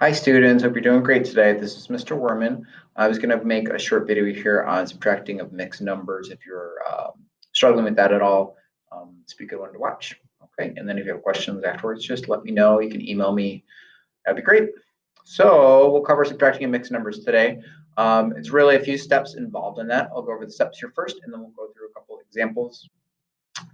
Hi students, hope you're doing great today. This is Mr. Werman. I was going to make a short video here on subtracting of mixed numbers. If you're struggling with that at all, it's a good one to watch. Okay, and then if you have questions afterwards, just let me know. You can email me. That'd be great. So we'll cover subtracting of mixed numbers today. It's really a few steps involved in that. I'll go over the steps here first, and then we'll go through a couple examples.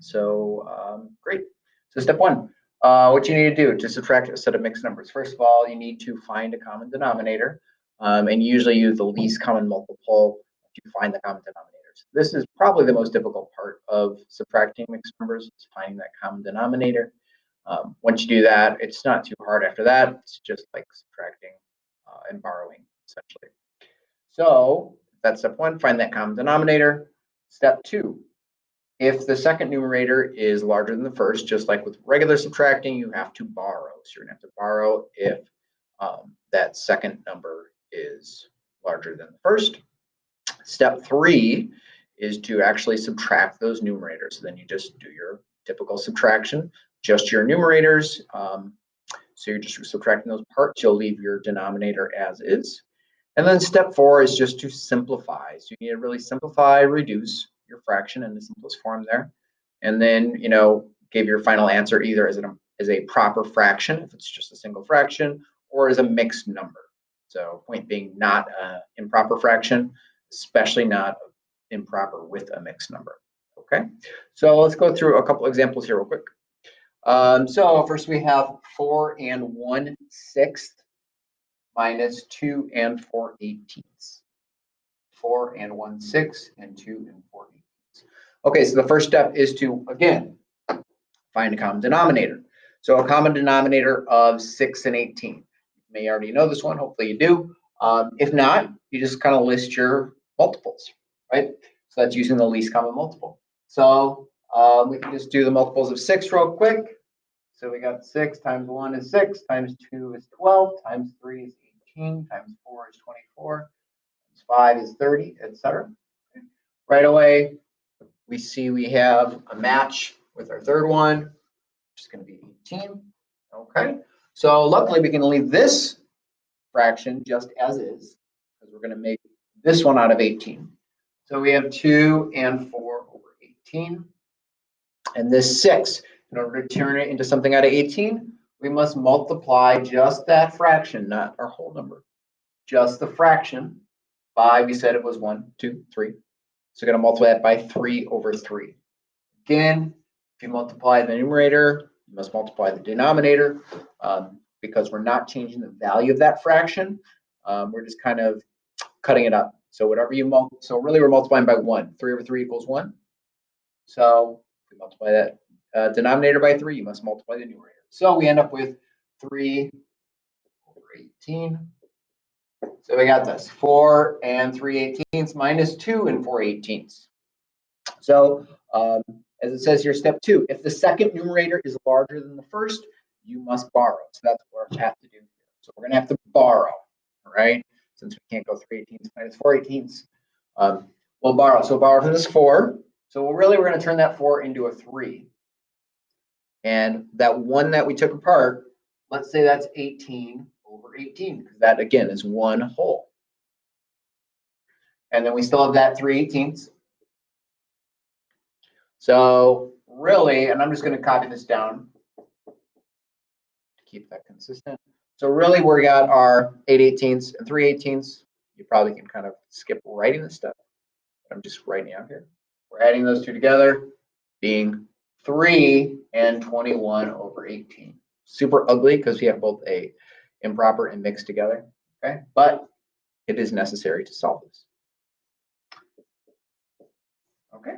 So great. So step one. What you need to do to subtract a set of mixed numbers. First of all, you need to find a common denominator and usually use the least common multiple to find the common denominators. This is probably the most difficult part of subtracting mixed numbers, is finding that common denominator. Once you do that, it's not too hard after that. It's just like subtracting and borrowing, essentially. So that's step one, find that common denominator. Step two, if the second numerator is larger than the first, just like with regular subtracting, you have to borrow. So you're going to have to borrow if that second number is larger than the first. Step three is to actually subtract those numerators. So then you just do your typical subtraction, just your numerators. So you're just subtracting those parts. You'll leave your denominator as is. And then step four is just to simplify. So you need to really simplify, reduce your fraction in the simplest form there. And then, give your final answer either as a proper fraction, if it's just a single fraction, or as a mixed number. So point being, not an improper fraction, especially not improper with a mixed number. Okay, so let's go through a couple examples here real quick. So first we have 4 and 1/6 minus 2 and 4/18. 4 and 1/6 and 2 and 4/18. Okay, so the first step is to, again, find a common denominator. So a common denominator of 6 and 18. You may already know this one, hopefully you do. If not, you just kind of list your multiples, right? So that's using the least common multiple. So we can just do the multiples of 6 real quick. So we got 6 times 1 is 6, times 2 is 12, times 3 is 18, times 4 is 24, times 5 is 30, etc. Right away, we see we have a match with our third one, which is going to be 18. Okay, so luckily we can leave this fraction just as is, because we're going to make this one out of 18. So we have 2 and 4 over 18. And this 6, in order to turn it into something out of 18, we must multiply just that fraction, not our whole number, just the fraction by, we said it was 1, 2, 3. So we're going to multiply that by 3 over 3. Again, if you multiply the numerator, you must multiply the denominator, because we're not changing the value of that fraction. We're just kind of cutting it up. So whatever you so really we're multiplying by 1. 3 over 3 equals 1. So if we multiply that denominator by 3, you must multiply the numerator. So we end up with 3 over 18. So we got this, 4 and 3/18 minus 2 and 4/18. So as it says here, step 2, if the second numerator is larger than the first, you must borrow. So that's what we have to do here. So we're going to have to borrow, all right? Since we can't go 3/18 minus 4/18, we'll borrow. So we'll borrow from this 4. So we're going to turn that 4 into a 3. And that 1 that we took apart, let's say that's 18 over 18, because that, again, is one whole. And then we still have that 3/18. So really, and I'm just going to copy this down to keep that consistent. So really, we got our 8/18 and 3/18. You probably can kind of skip writing this stuff. I'm just writing out here. We're adding those two together, being 3 and 21 over 18. Super ugly because we have both a improper and mixed together. Okay, but it is necessary to solve this. Okay.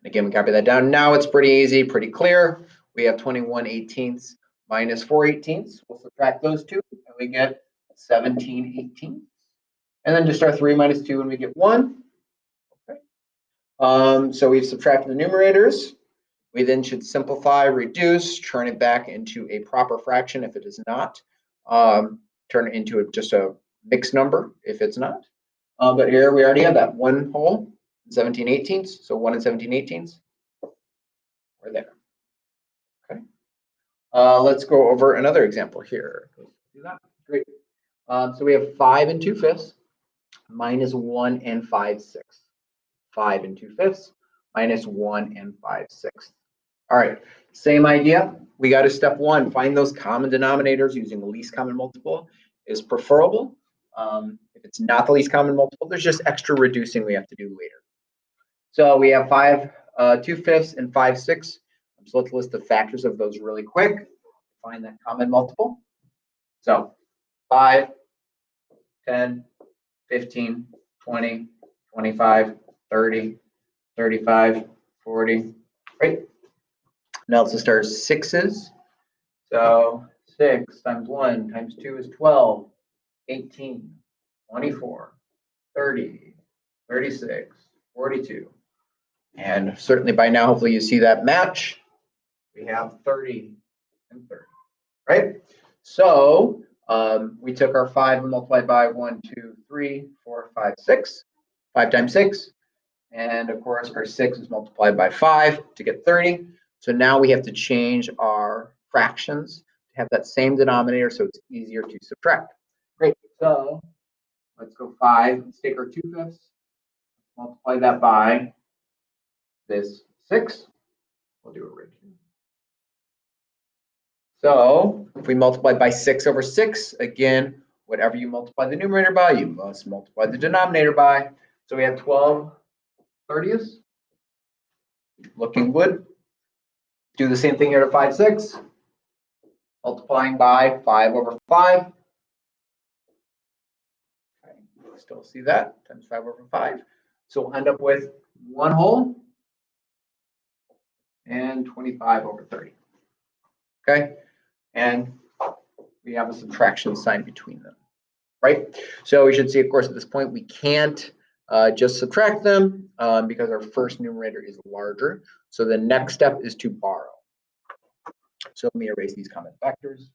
Again, we copy that down. Now it's pretty easy, pretty clear. We have 21/18 minus 4/18. We'll subtract those two, and we get 17/18. And then just our 3 minus 2, and we get 1. Okay. So we've subtracted the numerators. We then should simplify, reduce, turn it back into a proper fraction if it is not. Turn it into just a mixed number if it's not. But here we already have that 1 whole. 17/18, so 1 and 17/18. We're there. Okay. Let's go over another example here. do that. Great. So we have 5 and 2/5 minus 1 and 5/6. 5 and 2/5 minus 1 and 5/6. All right, same idea. We got to step 1, find those common denominators using the least common multiple is preferable. If it's not the least common multiple, there's just extra reducing we have to do later. So we have 5 2/5 and 5/6. So let's list the factors of those really quick. Find that common multiple. So 5, 10, 15, 20, 25, 30, 35, 40. Right. Now let's just start 6s. So 6 times 1 times 2 is 12, 18, 24, 30, 36, 42. And certainly by now, hopefully you see that match. We have 30 and 30, right? So we took our 5 and multiplied by 1, 2, 3, 4, 5, 6. 5 times 6. And of course, our 6 is multiplied by 5 to get 30. So now we have to change our fractions to have that same denominator so it's easier to subtract. Great. So let's go 5. Let's take our 2/5. Multiply that by this 6. We'll do it right here. So if we multiply by 6 over 6, again, whatever you multiply the numerator by, you must multiply the denominator by. So we have 12 30ths. Looking good. Do the same thing here to 5, 6. Multiplying by 5 over 5. Okay, still see that, times 5 over 5. So we'll end up with 1 whole and 25 over 30. Okay, and we have a subtraction sign between them, right? So we should see, of course, at this point, we can't just subtract them because our first numerator is larger. So the next step is to borrow. So let me erase these common factors.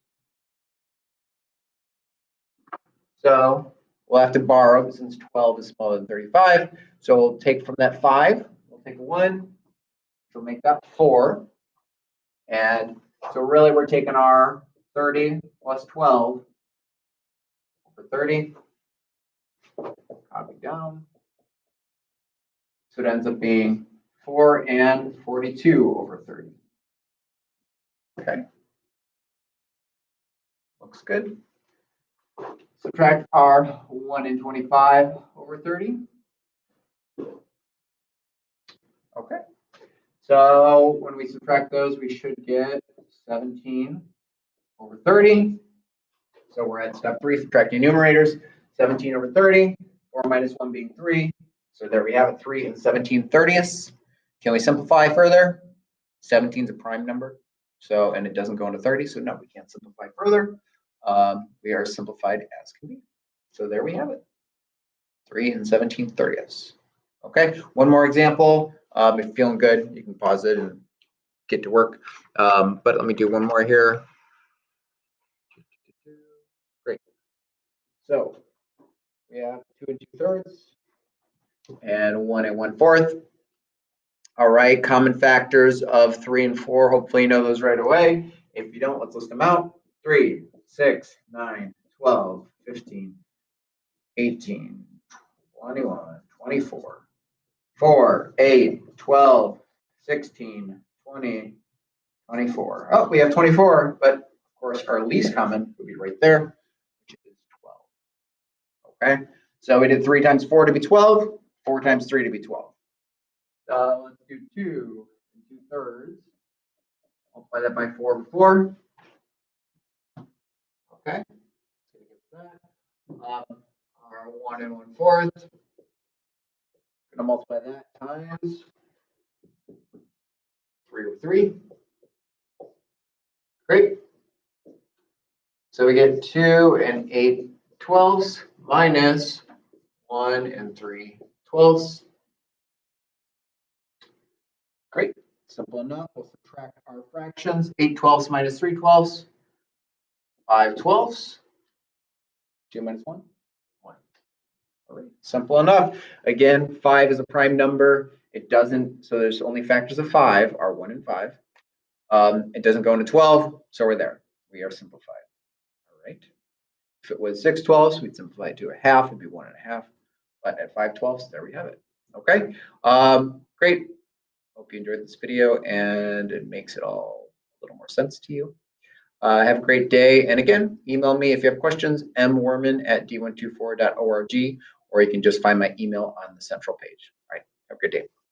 So we'll have to borrow since 12 is smaller than 35. So we'll take from that 5, we'll take 1, which will make that 4. And so really we're taking our 30 plus 12 over 30. Copy down. So it ends up being 4 and 42 over 30. Okay. Looks good. Subtract our 1 and 25 over 30. Okay. So when we subtract those, we should get 17 over 30. So we're at step 3, subtracting numerators. 17 over 30, 4 minus 1 being 3. So there we have it, 3 and 17 30ths. Can we simplify further? 17 is a prime number, so and it doesn't go into 30, so no, we can't simplify further. We are simplified as can be. So there we have it, 3 and 17 30ths. Okay, one more example. If you're feeling good, you can pause it and get to work. But let me do one more here. Great. So we have 2 and 2/3 and 1 and 1/4. All right, common factors of 3 and 4. Hopefully you know those right away. If you don't, let's list them out. 3, 6, 9, 12, 15, 18, 21, 24, 4, 8, 12, 16, 20, 24. Oh, we have 24, but of course our least common would be right there, which is 12. Okay, so we did 3 times 4 to be 12, 4 times 3 to be 12. Let's do 2 and 2/3. Multiply that by 4 over 4. Okay, so we get that. Our 1 and 1/4. Gonna multiply that times 3 over 3. Great. So we get 2 and 8/12 minus 1 and 3/12. Great. Simple enough. We'll subtract our fractions. 8/12 minus 3/12. 5/12. 2 minus 1. 1. All right. Simple enough. Again, 5 is a prime number. It doesn't, so there's only factors of 5 are 1 and 5. It doesn't go into 12, so we're there. We are simplified. All right. If it was 6/12, we'd simplify it to a half, it'd be 1.5. But at 5/12, there we have it. Okay, great. Hope you enjoyed this video and it makes it all a little more sense to you. Have a great day. And again, email me if you have questions, mwerman@d124.org, or you can just find my email on the central page. All right, have a good day.